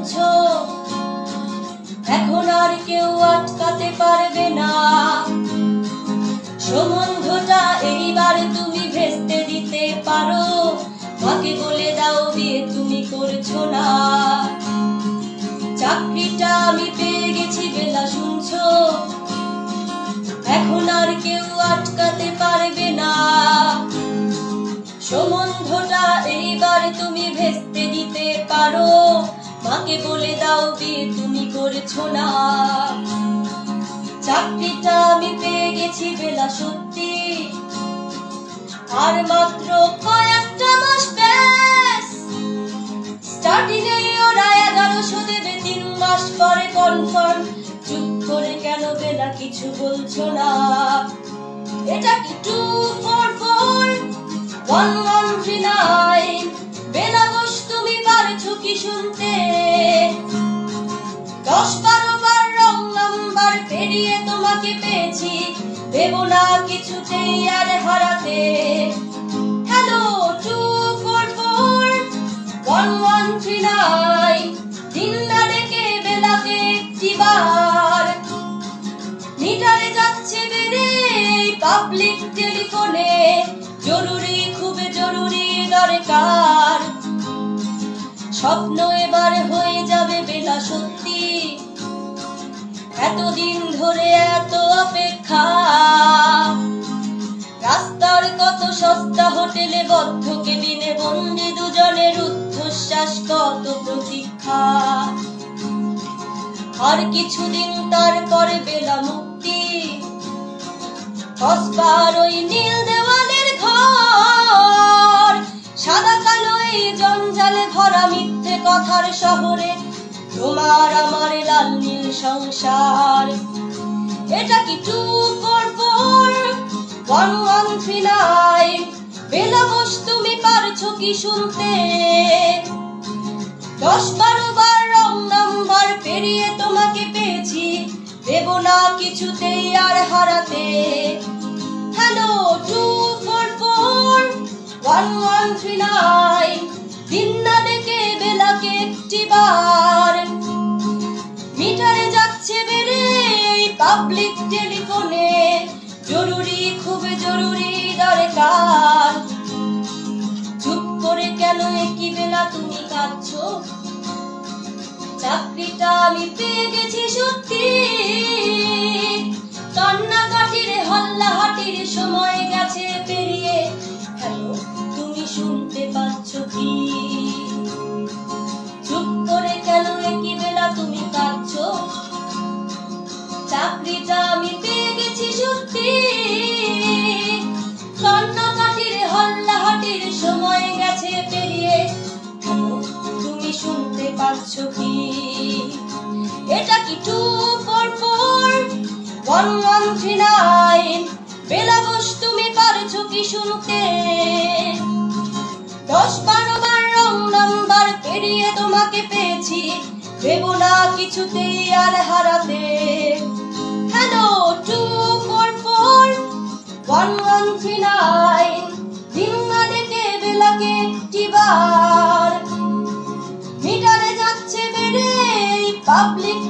শুনছো, এখন আর কেউ আটকাতে পারবে না। সম্বন্ধটা এইবার তুমি ভেস্তে দিতে পারো, মাকে বলে দাও বিয়ে তুমি করছো না। চাকরিটা আমি পেয়ে গেছি বেলা শুনছো, এখন আর কেউ আটকাতে পারবে না। সম্বন্ধটা এইবার তুমি ভেস্তে দিতে পারো, মাকে বলে দাও বিয়ে তুমি করছো না। চাকরিটা আমি পেয়ে গেছি বেলা সত্যি, আর মাত্র কয়েকটা মাস ব্যাস। স্টার্টিং এ ওরা 1100 দেবে, 3 মাস পরে কনফার্ম। চুপ করে কেন বেলা কিছু বলছো না? এটা কি 2441139? বেলা বস তুমি পারছো কি শুনতে? 10-12 বার রং নাম্বার পেরিয়ে তোমাকে পেয়েছি, দেবো না কিছুতেই আর হারাতে। হ্যালো 2441139, দিন না ডেকে বেলাকে একটিবার। মিটারে যাচ্ছে বেড়ে পাবলিক টেলিফোনে, জরুরি খুব জরুরি দরকার। স্বপ্ন এবার হয়ে যাবে বেলা সত্যি, এতদিন ধরে এত অপেক্ষা। রাস্তার কত সস্তা হোটেলে বদ্ধ কেবিনে বন্দি দুজনের রুদ্ধশ্বাস, কত প্রতীক্ষা। আর কিছুদিন তারপরে বেলা মুক্তি, কসবার ওই নীল দেওয়ালের ঘর। সাদা কালো এই জঞ্জালে ভরা মিথ্যে কথার শহরে, তোমার আমার লাল নীল সংসার। এটা কি 2441139? বেলা বস তুমি পারছো কি শুনতে? 10-12 বার রং নাম্বার পেরিয়ে তোমাকে পেয়েছি, দেবো না কিছুতেই আর হারাতে। হ্যালো 2441139, দিন না ডেকে বেলাকে একটিবার। মিটারে যাচ্ছে বেড়ে পাবলিক টেলিফোনে, জরুরি খুব জরুরি দরকার। চুপ করে কেন একই বেলা তুমি কাঁদছো? চাকরিটা আমি পেয়ে গেছি সত্যি, কান্নাকাটির হল্লাহাটির সময় গেছে পেরিয়ে। হ্যালো তুমি শুনতে পাচ্ছ কি? চুপ করে কেন একই বেলা তুমি কাঁদছো? চাকরিটা আমি পেয়ে গেছি সত্যি, কান্নাকাটির হল্লাহাটির সময় গেছে পেরিয়ে। হ্যালো তুমি শুনতে পাচ্ছ কি? এটা কি 2441139? বেলা বস তুমি পারছো কি শুনতে? 10-12 বার রং নাম্বার পেরিয়ে তোমাকে পেয়েছি, দেবো না কিছুতেই আর হারাতে। হ্যালো 2441139, দিন না ডেকে বেলাকে একটিবার। মিটারে যাচ্ছে বেড়ে পাবলিক